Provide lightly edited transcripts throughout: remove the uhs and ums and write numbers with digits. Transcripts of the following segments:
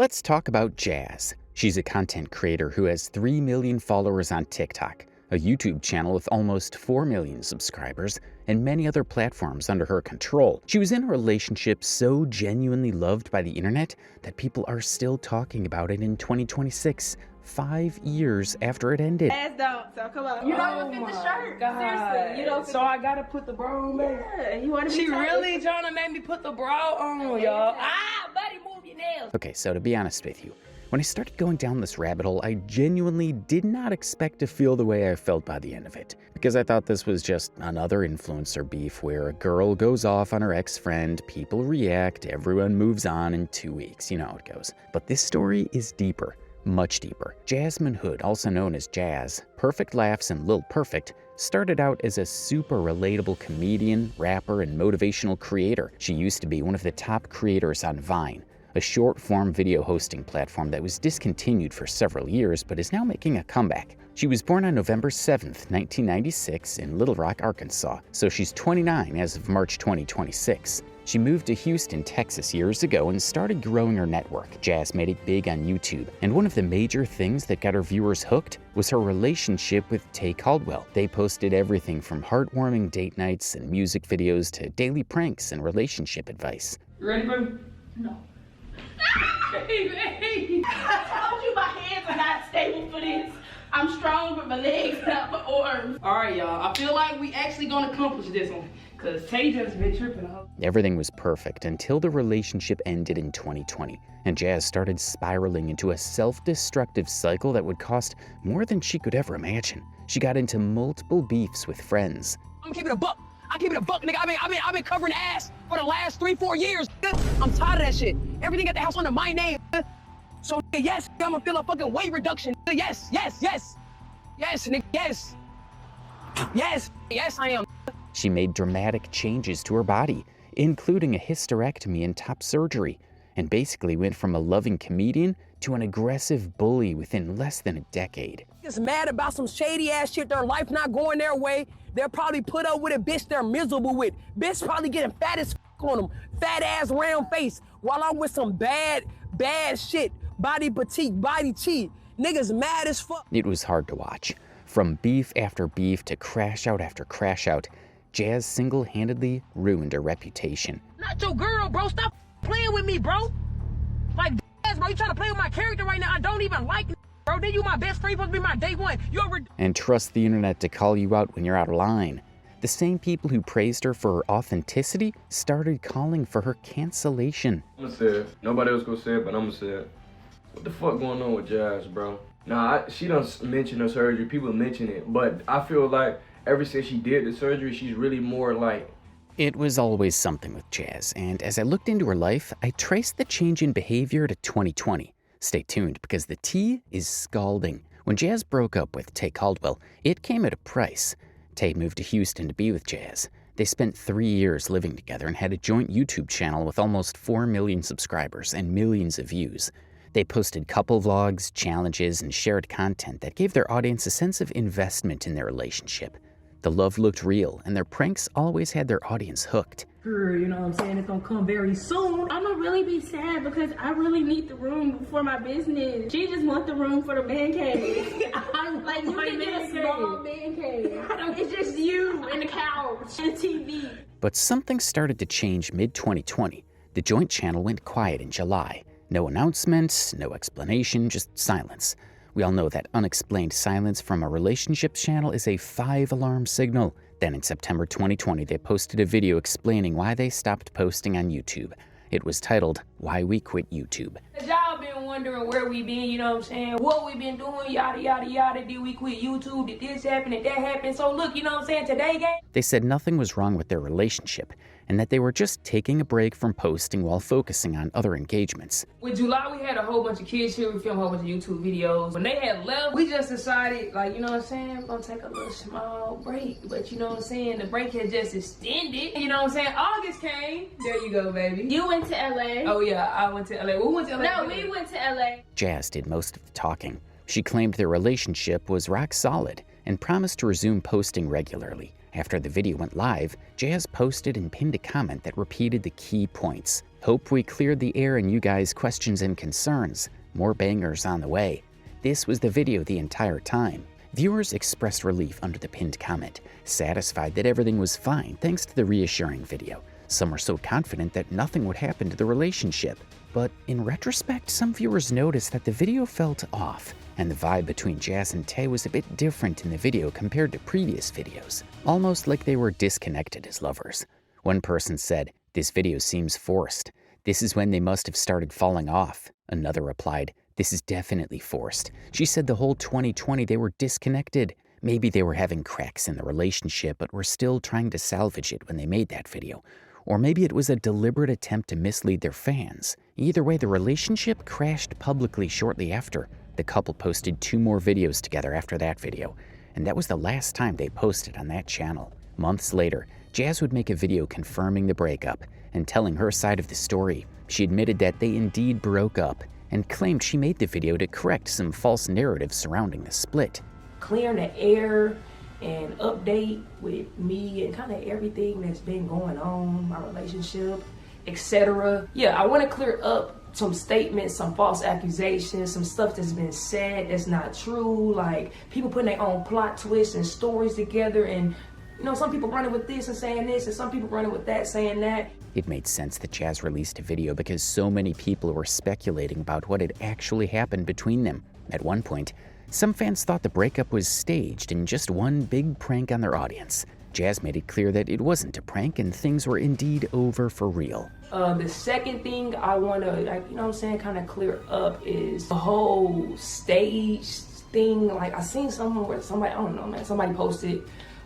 Let's talk about Jazz. She's a content creator who has 3 million followers on TikTok, a YouTube channel with almost 4 million subscribers, and many other platforms under her control. She was in a relationship so genuinely loved by the internet that people are still talking about it in 2026, 5 years after it ended. Ass don't, so come on. You don't even fit the shirt. God. Seriously, you don't fit So I gotta put the bra on, baby. Yeah, you want to be She tight? really trying to make me put the bra on, y'all. Ah, buddy, move your nails. Okay, so to be honest with you, when I started going down this rabbit hole, I genuinely did not expect to feel the way I felt by the end of it, because I thought this was just another influencer beef where a girl goes off on her ex-friend, people react, everyone moves on in 2 weeks, you know how it goes. But this story is deeper, much deeper. Jasmine Hood, also known as Jazz, Perfect Laughs, and Lil Perfect, started out as a super relatable comedian, rapper, and motivational creator. She used to be one of the top creators on Vine, a short-form video hosting platform that was discontinued for several years but is now making a comeback. She was born on November 7th, 1996 in Little Rock, Arkansas, so she's 29 as of March 2026. She moved to Houston, Texas years ago and started growing her network. Jazz made it big on YouTube, and one of the major things that got her viewers hooked was her relationship with Tay Caldwell. They posted everything from heartwarming date nights and music videos to daily pranks and relationship advice. You ready, baby? No. Baby. I told you my hands are not stable for this. I'm strong, but my legs, not my arms. All right, y'all. I feel like we actually gonna accomplish this one, cause Tay just been tripping. Everything was perfect until the relationship ended in 2020, and Jazz started spiraling into a self-destructive cycle that would cost more than she could ever imagine. She got into multiple beefs with friends. I'm keeping a buck. I keep it a buck, nigga. I've been covering ass for the last 3-4 years. I'm tired of that shit. Everything at the house under my name. So yes, I'm gonna feel a fucking weight reduction. Yes, nigga, yes, I am. She made dramatic changes to her body, including a hysterectomy and top surgery, and basically went from a loving comedian to an aggressive bully within less than a decade. Is mad about some shady ass shit, their life not going their way. They'll probably put up with a bitch they're miserable with. Bitch probably getting fat as on them, fat ass round face, while I'm with some bad shit, body petite, body cheat. Niggas mad as fuck. It was hard to watch. From beef after beef to crash out after crash out, Jazz single-handedly ruined her reputation. Not your girl, bro. Stop playing with me, bro. Like, bro, you trying to play with my character right now. I don't even like bro. Then you my best friend, supposed to be my day one. And trust the internet to call you out when you're out of line. The same people who praised her for her authenticity started calling for her cancellation. I'm gonna say it. Nobody else gonna say it, but I'm gonna say it. What the fuck going on with Jazz, bro? Nah, she done mentioned her surgery. People mention it, but I feel like ever since she did the surgery, she's really more like... It was always something with Jazz, and as I looked into her life, I traced the change in behavior to 2020. Stay tuned, because the tea is scalding. When Jazz broke up with Tay Caldwell, it came at a price. Tay moved to Houston to be with Jazz. They spent 3 years living together and had a joint YouTube channel with almost 4 million subscribers and millions of views. They posted couple vlogs, challenges, and shared content that gave their audience a sense of investment in their relationship. The love looked real, and their pranks always had their audience hooked. You know what I'm saying? It's gonna come very soon. I'm gonna really be sad because I really need the room for my business. She just want the room for the man cave. I'm like, you can get a small man cave. It's just you and the couch and TV. But something started to change mid-2020. The joint channel went quiet in July. No announcements, no explanation, just silence. We all know that unexplained silence from a relationship channel is a 5-alarm signal. Then in September 2020, they posted a video explaining why they stopped posting on YouTube. It was titled, "Why We Quit YouTube." Y'all been wondering where we been, you know what I'm saying? What we been doing, yada, yada, yada. Did we quit YouTube? Did this happen? Did that happen? So look, you know what I'm saying? Today, gang. They said nothing was wrong with their relationship, and that they were just taking a break from posting while focusing on other engagements. With July, we had a whole bunch of kids here. We filmed a whole bunch of YouTube videos. When they had left, we just decided, like, you know what I'm saying? We're gonna take a little small break. But you know what I'm saying? The break has just extended. You know what I'm saying? August came. There you go, baby. You went to LA. Oh yeah, I went to LA. We went to LA. No, we went to LA. Jazz did most of the talking. She claimed their relationship was rock solid and promised to resume posting regularly. After the video went live, Jazz posted and pinned a comment that repeated the key points. "Hope we cleared the air and you guys' questions and concerns. More bangers on the way." This was the video the entire time. Viewers expressed relief under the pinned comment, satisfied that everything was fine thanks to the reassuring video. Some were so confident that nothing would happen to the relationship. But in retrospect, some viewers noticed that the video felt off, and the vibe between Jazz and Tay was a bit different in the video compared to previous videos, almost like they were disconnected as lovers. One person said, "This video seems forced. This is when they must have started falling off." Another replied, "This is definitely forced. She said the whole 2020 they were disconnected. Maybe they were having cracks in the relationship but were still trying to salvage it when they made that video. Or maybe it was a deliberate attempt to mislead their fans." Either way, the relationship crashed publicly shortly after. The couple posted 2 more videos together after that video, and that was the last time they posted on that channel. Months later, Jazz would make a video confirming the breakup and telling her side of the story. She admitted that they indeed broke up and claimed she made the video to correct some false narratives surrounding the split. Clearing the air and update with me and kind of everything that's been going on, my relationship, etc. Yeah, I want to clear up some statements, some false accusations, some stuff that's been said that's not true, like people putting their own plot twists and stories together, and some people running with this and saying this, and some people running with that saying that. It made sense that Jazz released a video because so many people were speculating about what had actually happened between them. At one point, some fans thought the breakup was staged and just one big prank on their audience. Jazz made it clear that it wasn't a prank and things were indeed over for real. The second thing I want to, kind of clear up is the whole stage thing. Like, I seen somewhere where somebody posted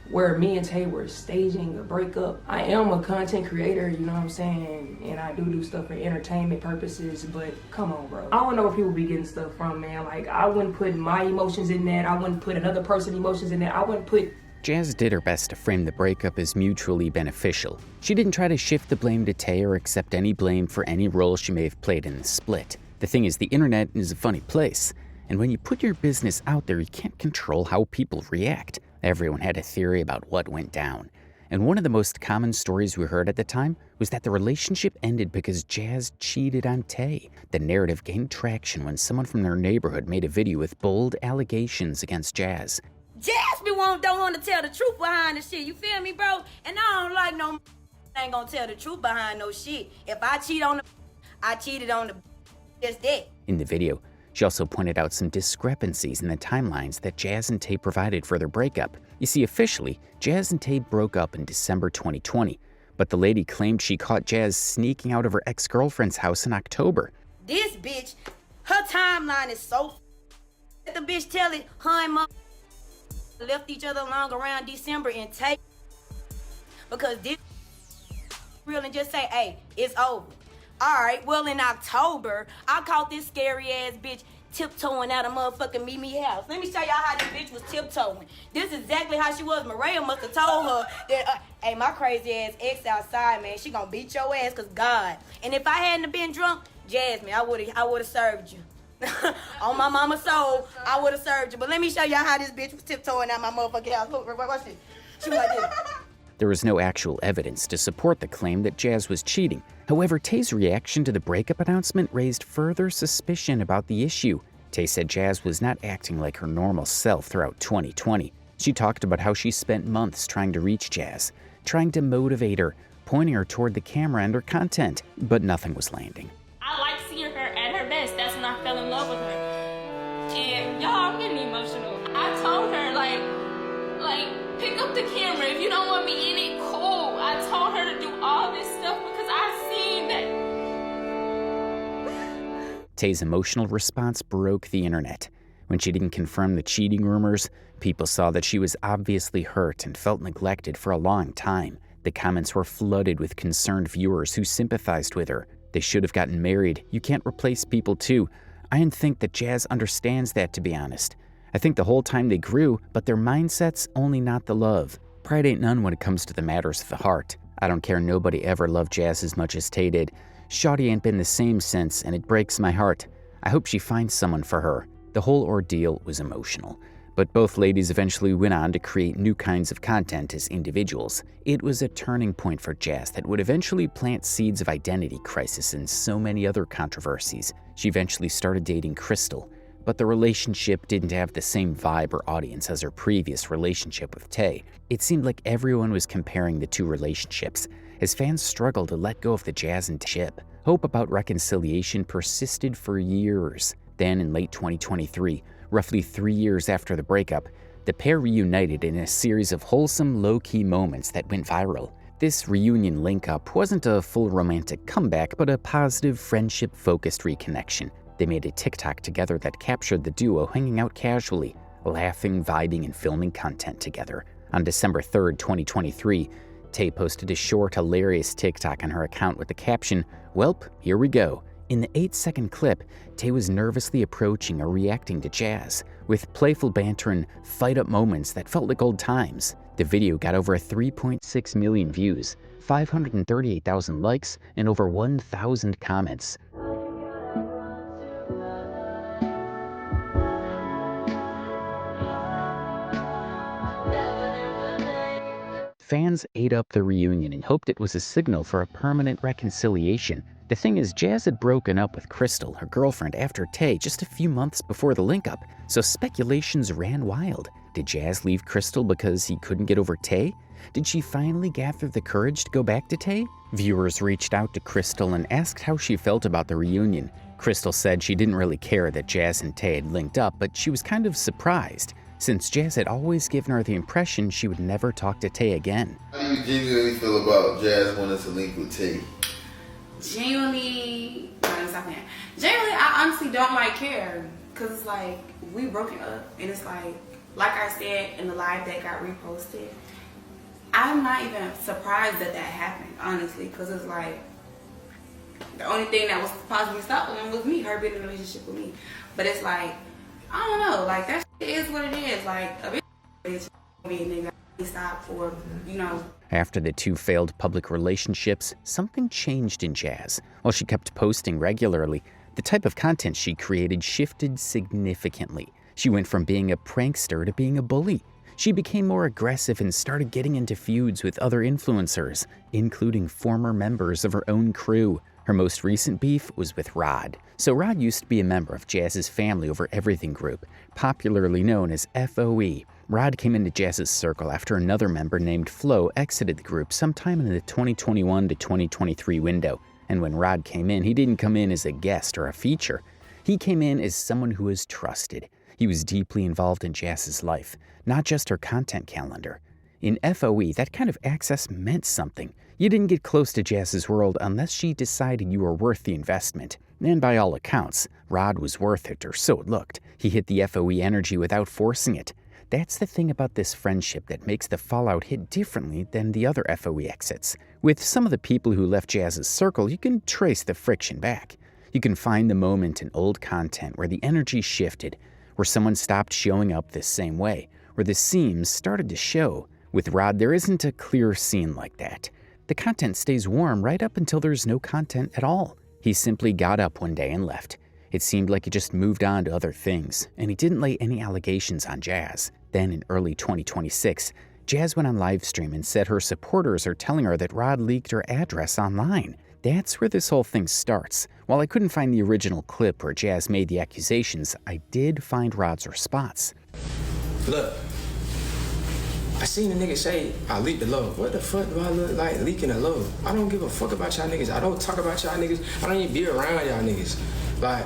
where me and Tay were staging a breakup. I am a content creator, and I do stuff for entertainment purposes, but come on, bro. I don't know where people be getting stuff from, man. Like, I wouldn't put my emotions in that. I wouldn't put another person's emotions in that. I wouldn't put... Jazz did her best to frame the breakup as mutually beneficial. She didn't try to shift the blame to Tay or accept any blame for any role she may have played in the split. The thing is, the internet is a funny place, and when you put your business out there, you can't control how people react. Everyone had a theory about what went down, and one of the most common stories we heard at the time was that the relationship ended because Jazz cheated on Tay. The narrative gained traction when someone from their neighborhood made a video with bold allegations against Jazz. Jazz don't want to tell the truth behind the shit, you feel me, bro? And I don't like no ain't gonna tell the truth behind no shit. If I cheat on I cheated on the just that. In the video, she also pointed out some discrepancies in the timelines that Jazz and Tay provided for their breakup. You see, officially, Jazz and Tay broke up in December 2020, but the lady claimed she caught Jazz sneaking out of her ex-girlfriend's house in October. This bitch, her timeline is so let the bitch tell it, her and left each other along around December and Tay, because this real and just say, hey, it's over. Alright, well in October, I caught this scary ass bitch tiptoeing out of motherfucking Mimi house. Let me show y'all how this bitch was tiptoeing. This is exactly how she was. Maria must have told her that, hey, my crazy ass ex outside, man, she gonna beat your ass cause God. And if I hadn't been drunk, Jasmine, I would've served you. On my mama's soul, I would've served you. But let me show y'all how this bitch was tiptoeing out my motherfucking house. Look, watch this. She was like this. There was no actual evidence to support the claim that Jazz was cheating. However, Tay's reaction to the breakup announcement raised further suspicion about the issue. Tay said Jazz was not acting like her normal self throughout 2020. She talked about how she spent months trying to reach Jazz, trying to motivate her, pointing her toward the camera and her content, but nothing was landing. I like seeing her at her best. That's when I fell in love with her. And y'all, I'm getting emotional. I told her, like, pick up the camera. If you don't want me in it, cool. I told her to do all this stuff because I seen that. Tay's emotional response broke the internet. When she didn't confirm the cheating rumors, people saw that she was obviously hurt and felt neglected for a long time. The comments were flooded with concerned viewers who sympathized with her. They should have gotten married. You can't replace people too. I didn't think that Jazz understands that, to be honest. I think the whole time they grew, but their mindset's only not the love. Pride ain't none when it comes to the matters of the heart. I don't care nobody ever loved Jazz as much as Tay did. Shawty ain't been the same since, and it breaks my heart. I hope she finds someone for her. The whole ordeal was emotional, but both ladies eventually went on to create new kinds of content as individuals. It was a turning point for Jazz that would eventually plant seeds of identity crisis and so many other controversies. She eventually started dating Crystal, but the relationship didn't have the same vibe or audience as her previous relationship with Tay. It seemed like everyone was comparing the two relationships, as fans struggled to let go of the Jazz and Tay ship. Hope about reconciliation persisted for years. Then in late 2023, roughly 3 years after the breakup, the pair reunited in a series of wholesome, low-key moments that went viral. This reunion link-up wasn't a full romantic comeback, but a positive, friendship-focused reconnection. They made a TikTok together that captured the duo hanging out casually, laughing, vibing, and filming content together. On December 3rd, 2023, Tay posted a short, hilarious TikTok on her account with the caption, "Welp, here we go." In the 8-second clip, Tay was nervously approaching or reacting to Jazz, with playful banter and fight-up moments that felt like old times. The video got over 3.6 million views, 538,000 likes, and over 1,000 comments. Fans ate up the reunion and hoped it was a signal for a permanent reconciliation. The thing is, Jazz had broken up with Crystal, her girlfriend, after Tay just a few months before the link-up, so speculations ran wild. Did Jazz leave Crystal because he couldn't get over Tay? Did she finally gather the courage to go back to Tay? Viewers reached out to Crystal and asked how she felt about the reunion. Crystal said she didn't really care that Jazz and Tay had linked up, but she was kind of surprised, since Jazz had always given her the impression she would never talk to Tay again. How do you genuinely feel about Jazz wanting to link with Tay? Genuinely, I honestly don't care, because it's like, we broken up, and it's like I said in the live that got reposted, I'm not even surprised that happened, honestly, because it's like, the only thing that was possibly stopping them was me, her being in a relationship with me. But it's like, I don't know, like, that shit is what it is. Like, a bitch be a nigga, stop for, After the two failed public relationships, something changed in Jazz. While she kept posting regularly, the type of content she created shifted significantly. She went from being a prankster to being a bully. She became more aggressive and started getting into feuds with other influencers, including former members of her own crew. Her most recent beef was with Rod. So Rod used to be a member of Jazz's Family Over Everything group, popularly known as FOE. Rod came into Jazz's circle after another member named Flo exited the group sometime in the 2021 to 2023 window. And when Rod came in, he didn't come in as a guest or a feature. He came in as someone who was trusted. He was deeply involved in Jazz's life, not just her content calendar. In FOE, that kind of access meant something. You didn't get close to Jazz's world unless she decided you were worth the investment. And by all accounts, Rod was worth it, or so it looked. He hit the FOE energy without forcing it. That's the thing about this friendship that makes the fallout hit differently than the other FOE exits. With some of the people who left Jazz's circle, you can trace the friction back. You can find the moment in old content where the energy shifted, where someone stopped showing up the same way, where the seams started to show. With Rod, there isn't a clear scene like that. The content stays warm right up until there's no content at all. He simply got up one day and left. It seemed like he just moved on to other things, and he didn't lay any allegations on Jazz. Then in early 2026, Jazz went on livestream and said her supporters are telling her that Rod leaked her address online. That's where this whole thing starts. While I couldn't find the original clip where Jazz made the accusations, I did find Rod's response. Look, I seen a nigga say, I leaked the love. What the fuck do I look like leaking the love? I don't give a fuck about y'all niggas. I don't talk about y'all niggas. I don't even be around y'all niggas. Like,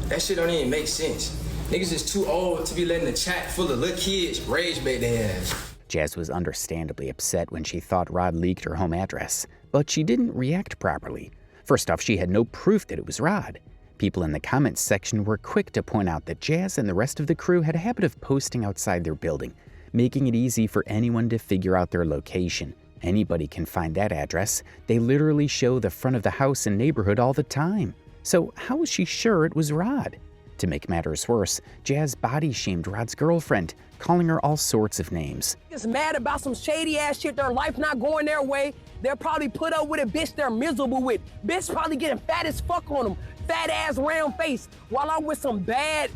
that shit don't even make sense. Niggas is too old to be letting a chat full of little kids rage bait their ass. Jazz was understandably upset when she thought Rod leaked her home address, but she didn't react properly. First off, she had no proof that it was Rod. People in the comments section were quick to point out that Jazz and the rest of the crew had a habit of posting outside their building, making it easy for anyone to figure out their location. Anybody can find that address. They literally show the front of the house and neighborhood all the time. So how was she sure it was Rod? To make matters worse, Jazz body-shamed Rod's girlfriend, calling her all sorts of names. Is mad about some shady ass shit, their life not going their way. They'll probably put up with a bitch they're miserable with. Bitch probably getting fat as fuck on them. Fat ass round face. While I'm with some bad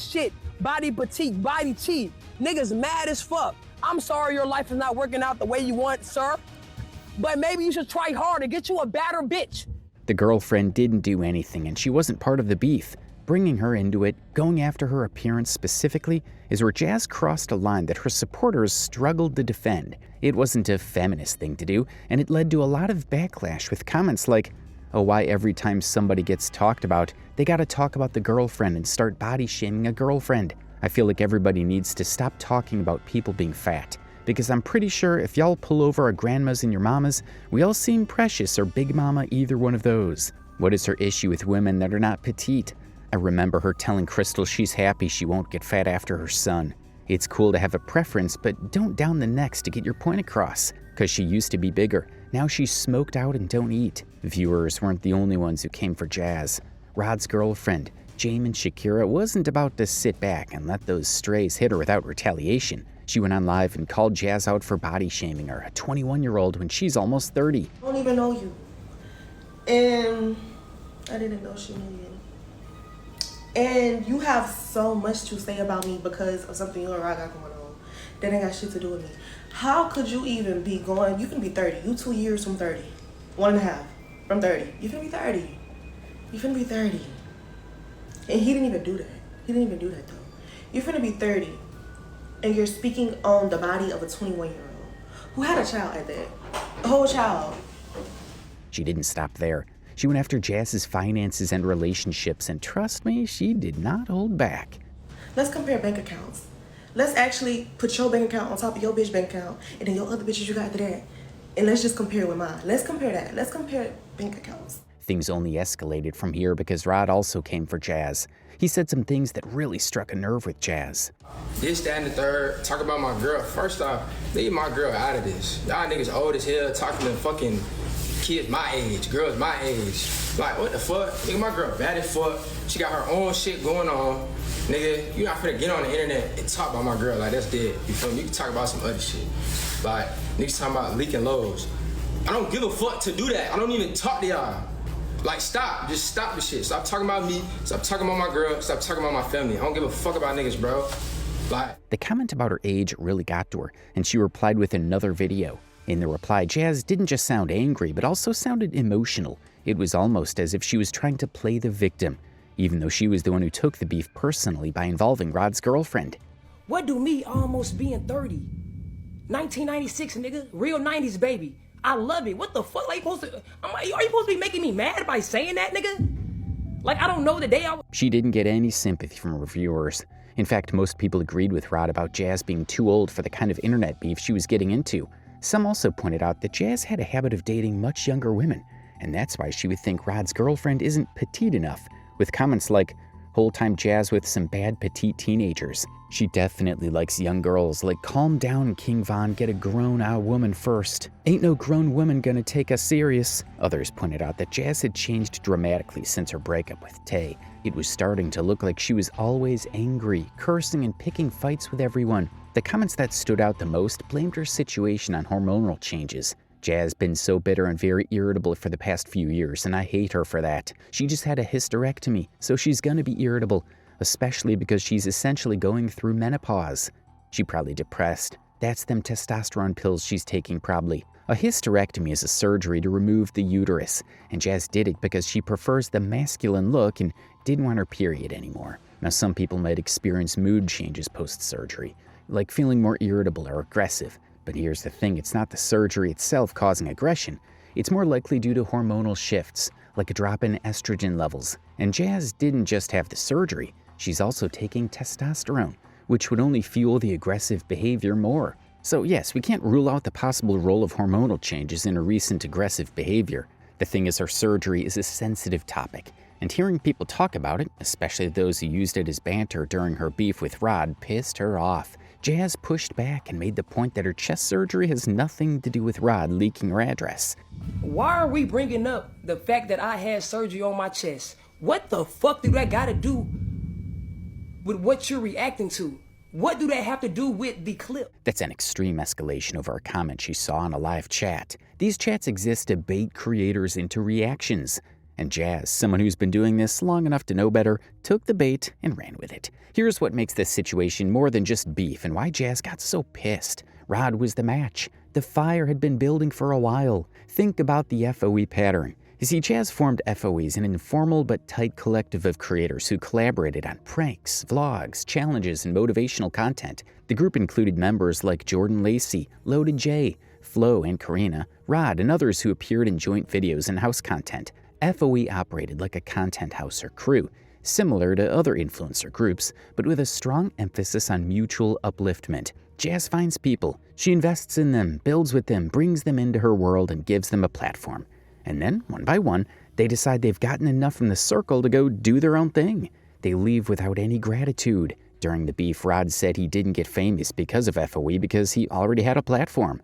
shit. body petite, body cheap. Niggas mad as fuck. I'm sorry your life is not working out the way you want, sir. But maybe you should try harder, get you a badder bitch. The girlfriend didn't do anything, and she wasn't part of the beef. Bringing her into it, going after her appearance specifically, is where Jazz crossed a line that her supporters struggled to defend. It wasn't a feminist thing to do, and it led to a lot of backlash with comments like, oh, why every time somebody gets talked about, they gotta talk about the girlfriend and start body shaming a girlfriend. I feel like everybody needs to stop talking about people being fat, because I'm pretty sure if y'all pull over our grandmas and your mamas, we all seem precious or big mama either one of those. What is her issue with women that are not petite? I remember her telling Crystal she's happy she won't get fat after her son. It's cool to have a preference, but don't down the necks to get your point across, because she used to be bigger. Now she's smoked out and don't eat. Viewers weren't the only ones who came for Jazz. Rod's girlfriend, Jamin Shakira, wasn't about to sit back and let those strays hit her without retaliation. She went on live and called Jazz out for body shaming her, a 21-year-old when she's almost 30. I don't even know you. And I didn't know she knew you. And you have so much to say about me because of something you and Rod got going on. That ain't got shit to do with me. How could you even be going, you can be 30. You 2 years from 30. 1.5 from 30. You finna be 30. You finna be 30. And he didn't even do that. He didn't even do that though. You're finna be 30. And you're speaking on the body of a 21-year-old who had a child at that. A whole child. She didn't stop there. She went after Jazz's finances and relationships, and trust me, she did not hold back. Let's compare bank accounts. Let's actually put your bank account on top of your bitch bank account, and then your other bitches you got after that. And let's just compare it with mine. Let's compare that. Let's compare bank accounts. Things only escalated from here because Rod also came for Jazz. He said some things that really struck a nerve with Jazz. This, that, and the third, talk about my girl. First off, leave my girl out of this. Y'all niggas old as hell talking to fucking kids my age, girls my age. Like, what the fuck? Nigga, my girl bad as fuck. She got her own shit going on. Nigga, you not finna get on the internet and talk about my girl like that's dead. You feel me? You can talk about some other shit. Like, niggas talking about leaking lows. I don't give a fuck to do that. I don't even talk to y'all. Like, stop. Just stop the shit. Stop talking about me. Stop talking about my girl. Stop talking about my family. I don't give a fuck about niggas, bro. Like. The comment about her age really got to her, and she replied with another video. In the reply, Jazz didn't just sound angry, but also sounded emotional. It was almost as if she was trying to play the victim, even though she was the one who took the beef personally by involving Rod's girlfriend. What do me almost being 30? 1996, nigga. Real 90s, baby. I love it. What the fuck? Like, are you supposed to be making me mad by saying that, nigga? Like, I don't know the day I... She didn't get any sympathy from her viewers. In fact, most people agreed with Rod about Jazz being too old for the kind of internet beef she was getting into. Some also pointed out that Jazz had a habit of dating much younger women, and that's why she would think Rod's girlfriend isn't petite enough, with comments like, whole time Jazz with some bad petite teenagers. She definitely likes young girls, like calm down King Von, get a grown-out woman first. Ain't no grown woman gonna take us serious. Others pointed out that Jazz had changed dramatically since her breakup with Tay. It was starting to look like she was always angry, cursing and picking fights with everyone. The comments that stood out the most blamed her situation on hormonal changes. Jazz been so bitter and very irritable for the past few years, and I hate her for that. She just had a hysterectomy, so she's gonna be irritable, especially because she's essentially going through menopause. She probably depressed. That's them testosterone pills she's taking probably. A hysterectomy is a surgery to remove the uterus, and Jazz did it because she prefers the masculine look and didn't want her period anymore. Now, some people might experience mood changes post-surgery, like feeling more irritable or aggressive. But here's the thing, it's not the surgery itself causing aggression. It's more likely due to hormonal shifts, like a drop in estrogen levels. And Jazz didn't just have the surgery, she's also taking testosterone, which would only fuel the aggressive behavior more. So yes, we can't rule out the possible role of hormonal changes in her recent aggressive behavior. The thing is, her surgery is a sensitive topic, and hearing people talk about it, especially those who used it as banter during her beef with Rod, pissed her off. Jazz pushed back and made the point that her chest surgery has nothing to do with Rod leaking her address. Why are we bringing up the fact that I had surgery on my chest? What the fuck do that got to do with what you're reacting to? What do that have to do with the clip? That's an extreme escalation over a comment she saw in a live chat. These chats exist to bait creators into reactions. And Jazz, someone who's been doing this long enough to know better, took the bait and ran with it. Here's what makes this situation more than just beef and why Jazz got so pissed. Rod was the match. The fire had been building for a while. Think about the FOE pattern. You see, Jazz formed FOEs, an informal but tight collective of creators who collaborated on pranks, vlogs, challenges, and motivational content. The group included members like Jordan Lacey, Loaded J, Flo and Karina, Rod, and others who appeared in joint videos and house content. FOE operated like a content house or crew, similar to other influencer groups, but with a strong emphasis on mutual upliftment. Jazz finds people. She invests in them, builds with them, brings them into her world, and gives them a platform. And then, one by one, they decide they've gotten enough from the circle to go do their own thing. They leave without any gratitude. During the beef, Rod said he didn't get famous because of FOE because he already had a platform.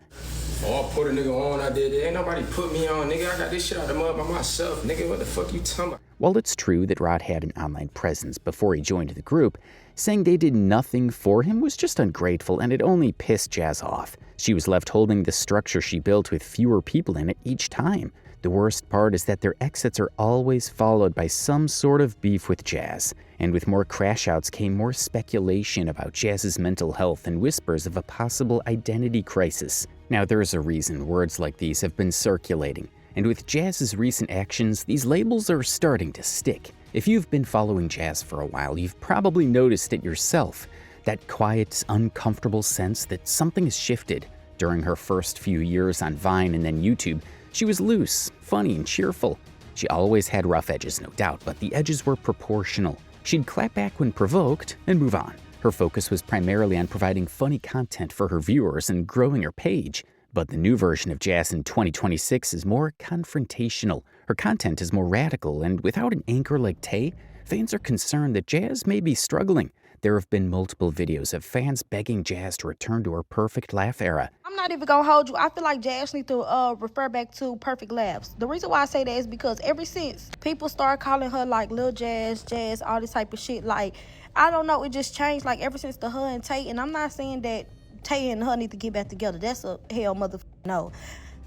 Oh, I put a nigga on, I did it. Ain't nobody put me on, nigga. I got this shit out the mud by myself, nigga. What the fuck you talking about? While it's true that Rod had an online presence before he joined the group, saying they did nothing for him was just ungrateful, and it only pissed Jazz off. She was left holding the structure she built with fewer people in it each time. The worst part is that their exits are always followed by some sort of beef with Jazz. And with more crash outs came more speculation about Jazz's mental health and whispers of a possible identity crisis. Now, there's a reason words like these have been circulating. And with Jazz's recent actions, these labels are starting to stick. If you've been following Jazz for a while, you've probably noticed it yourself. That quiet, uncomfortable sense that something has shifted. During her first few years on Vine and then YouTube, she was loose, funny, and cheerful. She always had rough edges, no doubt, but the edges were proportional. She'd clap back when provoked and move on. Her focus was primarily on providing funny content for her viewers and growing her page. But the new version of Jazz in 2026 is more confrontational. Her content is more radical, and without an anchor like Tay, fans are concerned that Jazz may be struggling. There have been multiple videos of fans begging Jazz to return to her Perfect Laugh era. I'm not even gonna hold you. I feel like Jazz needs to refer back to Perfect Laughs. The reason why I say that is because ever since people start calling her like Lil Jazz, all this type of shit, like, I don't know, it just changed like ever since the her and Tay. And I'm not saying that Tay and her need to get back together. That's a hell motherfucker no.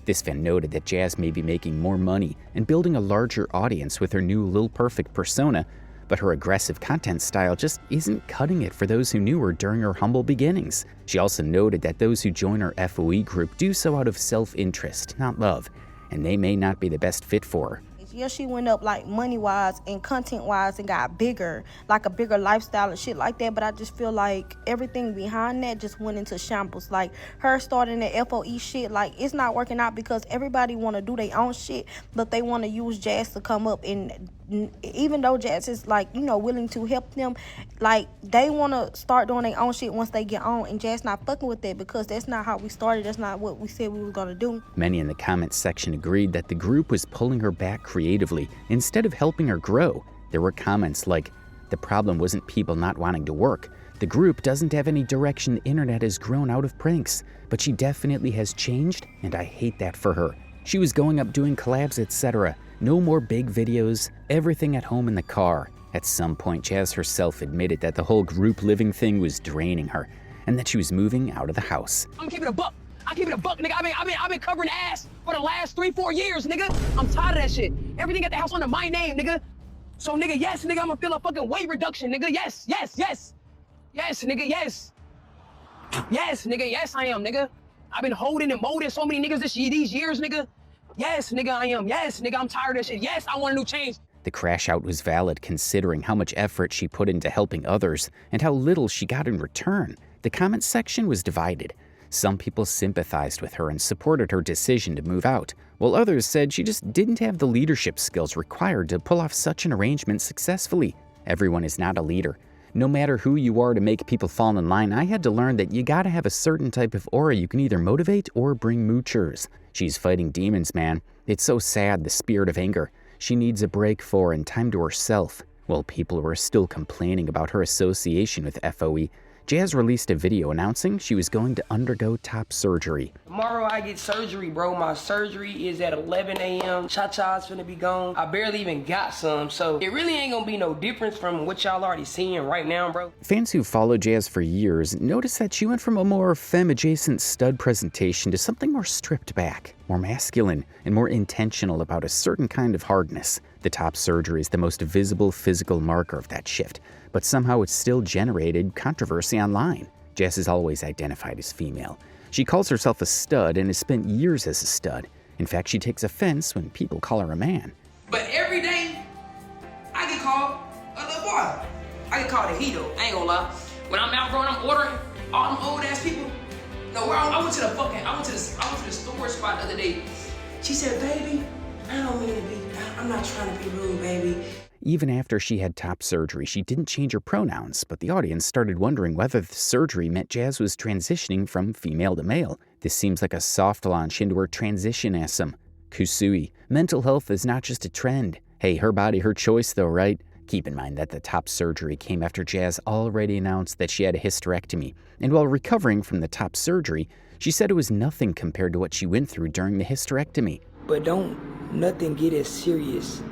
This fan noted that Jazz may be making more money and building a larger audience with her new Lil Perfect persona, but her aggressive content style just isn't cutting it for those who knew her during her humble beginnings. She also noted that those who join her FOE group do so out of self-interest, not love, and they may not be the best fit for her. Yeah, she went up like money-wise and content-wise and got bigger, like a bigger lifestyle and shit like that, but I just feel like everything behind that just went into shambles. Like, her starting the FOE shit, like, it's not working out because everybody want to do their own shit, but they want to use Jazz to come up. And even though Jazz is, like, you know, willing to help them, like, they want to start doing their own shit once they get on, and Jazz not fucking with that because that's not how we started. That's not what we said we were going to do. Many in the comments section agreed that the group was pulling her back creatively instead of helping her grow. There were comments like, the problem wasn't people not wanting to work. The group doesn't have any direction. The internet has grown out of pranks, but she definitely has changed, and I hate that for her. She was going up doing collabs, etc. No more big videos, everything at home in the car. At some point, Jazz herself admitted that the whole group living thing was draining her, and that she was moving out of the house. I'm keeping a buck. I keep it a buck, nigga. I've been covering ass for the last 3-4 years, nigga. I'm tired of that shit. Everything at the house under my name, nigga. So, nigga, yes, nigga, I'm gonna feel a fucking weight reduction, nigga. Yes. Yes, nigga, yes. Yes, nigga, yes, I am, nigga. I've been holding and molding so many niggas these years, nigga. Yes, nigga, I am. Yes, nigga, I'm tired of that shit. Yes, I want a new change. The crash out was valid considering how much effort she put into helping others and how little she got in return. The comment section was divided. Some people sympathized with her and supported her decision to move out, while others said she just didn't have the leadership skills required to pull off such an arrangement successfully. Everyone is not a leader. No matter who you are to make people fall in line, I had to learn that you gotta have a certain type of aura you can either motivate or bring moochers. She's fighting demons, man. It's so sad, the spirit of anger. She needs a break for and time to herself. While people were still complaining about her association with FOE, Jazz released a video announcing she was going to undergo top surgery. Tomorrow I get surgery, bro. My surgery is at 11 a.m. Cha-cha's finna be gone. I barely even got some, so it really ain't gonna be no difference from what y'all already seeing right now, bro. Fans who followed Jazz for years noticed that she went from a more femme-adjacent stud presentation to something more stripped back, more masculine, and more intentional about a certain kind of hardness. The top surgery is the most visible physical marker of that shift, but somehow it still generated controversy online. Jazz is always identified as female. She calls herself a stud and has spent years as a stud. In fact, she takes offense when people call her a man. But every day, I get called a little boy. I get called a he though, I ain't gonna lie. When I'm out growing, I'm ordering all them old ass people. No, I went to the storage spot the other day. She said, baby, I don't mean to be, I'm not trying to be rude, baby. Even after she had top surgery, she didn't change her pronouns, but the audience started wondering whether the surgery meant Jazz was transitioning from female to male. This seems like a soft launch into her transitionism. Kusui, mental health is not just a trend. Hey, her body, her choice though, right? Keep in mind that the top surgery came after Jazz already announced that she had a hysterectomy, and while recovering from the top surgery, she said it was nothing compared to what she went through during the hysterectomy. But don't nothing get as serious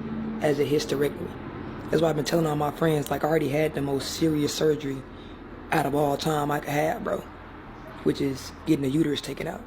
as a hysterectomy. That's why I've been telling all my friends, like I already had the most serious surgery out of all time I could have, bro, which is getting the uterus taken out.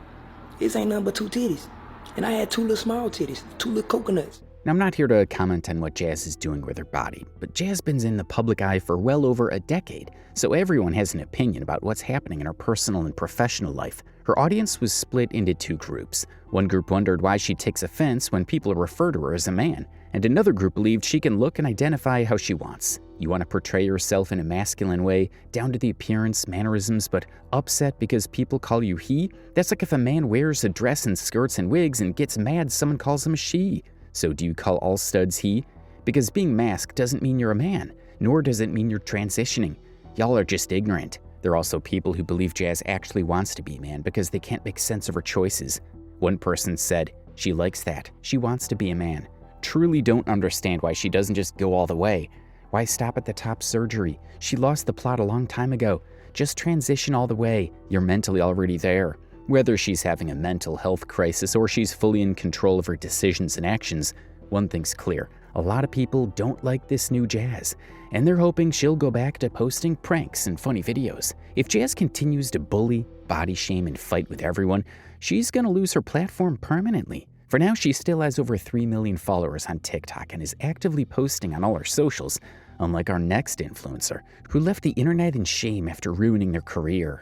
This ain't nothing but 2 titties. And I had 2 little small titties, 2 little coconuts. Now, I'm not here to comment on what Jazz is doing with her body, but Jazz been in the public eye for well over a decade, so everyone has an opinion about what's happening in her personal and professional life. Her audience was split into 2 groups. One group wondered why she takes offense when people refer to her as a man, and another group believed she can look and identify how she wants. You want to portray yourself in a masculine way, down to the appearance, mannerisms, but upset because people call you he? That's like if a man wears a dress and skirts and wigs and gets mad someone calls him a she. So do you call all studs he? Because being masked doesn't mean you're a man, nor does it mean you're transitioning. Y'all are just ignorant. There are also people who believe Jazz actually wants to be a man because they can't make sense of her choices. One person said, she likes that. She wants to be a man. Truly don't understand why she doesn't just go all the way. Why stop at the top surgery? She lost the plot a long time ago. Just transition all the way. You're mentally already there. Whether she's having a mental health crisis or she's fully in control of her decisions and actions, one thing's clear. A lot of people don't like this new Jazz, and they're hoping she'll go back to posting pranks and funny videos. If Jazz continues to bully, body shame, and fight with everyone, she's gonna lose her platform permanently. For now, she still has over 3 million followers on TikTok and is actively posting on all her socials, unlike our next influencer, who left the internet in shame after ruining their career.